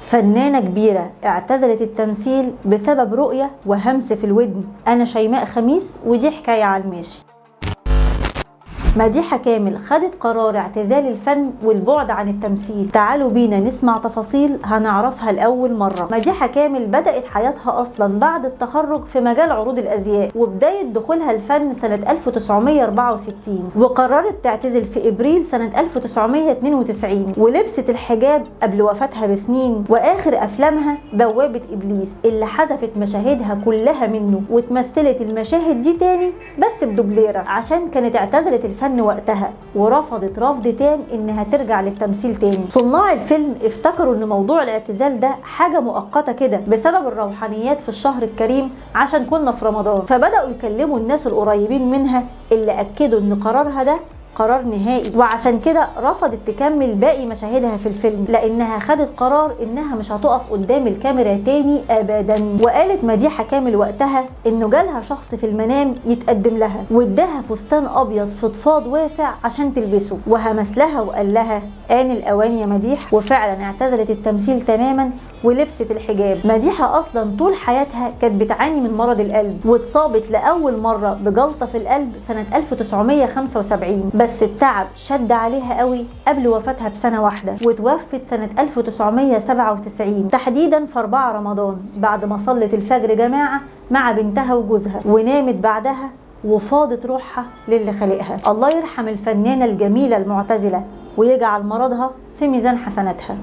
فنانة كبيرة اعتزلت التمثيل بسبب رؤية وهمس في الودن. أنا شيماء خميس ودي حكاية على الماشي. مديحة كامل خدت قرار اعتزال الفن والبعد عن التمثيل. تعالوا بينا نسمع تفاصيل هنعرفها لأول مرة. مديحة كامل بدأت حياتها أصلا بعد التخرج في مجال عروض الأزياء، وبداية دخولها الفن سنة 1964، وقررت تعتزل في إبريل سنة 1992، ولبست الحجاب قبل وفاتها بسنين. وآخر أفلامها بوابة إبليس اللي حذفت مشاهدها كلها منه، وتمثلت المشاهد دي تاني بس بدوبليرة عشان كانت اعتزلت الفن وقتها، ورفضت رفض تام انها ترجع للتمثيل تاني. صناع الفيلم افتكروا ان موضوع الاعتزال ده حاجة مؤقتة كده بسبب الروحانيات في الشهر الكريم عشان كنا في رمضان، فبدأوا يكلموا الناس القريبين منها اللي اكدوا ان قرارها ده قرار نهائي، وعشان كده رفضت تكمل باقي مشاهدها في الفيلم لانها خدت قرار انها مش هتقف قدام الكاميرا تاني ابدا. وقالت مديحة كامل وقتها انه جالها شخص في المنام يتقدم لها واداها فستان ابيض فضفاض واسع عشان تلبسه، وهمس لها وقال لها آن الاوان يا مديح. وفعلا اعتزلت التمثيل تماما ولبست الحجاب. مديحة اصلا طول حياتها كانت بتعاني من مرض القلب، واتصابت لاول مرة بجلطة في القلب سنة 1975، بس التعب شد عليها قوي قبل وفاتها بسنة واحدة، وتوفت سنة 1997 تحديدا في 4 رمضان بعد ما صلت الفجر جماعة مع بنتها وجوزها، ونامت بعدها وفاضت روحها للي خلقها. الله يرحم الفنانة الجميلة المعتزلة ويجعل مرضها في ميزان حسناتها.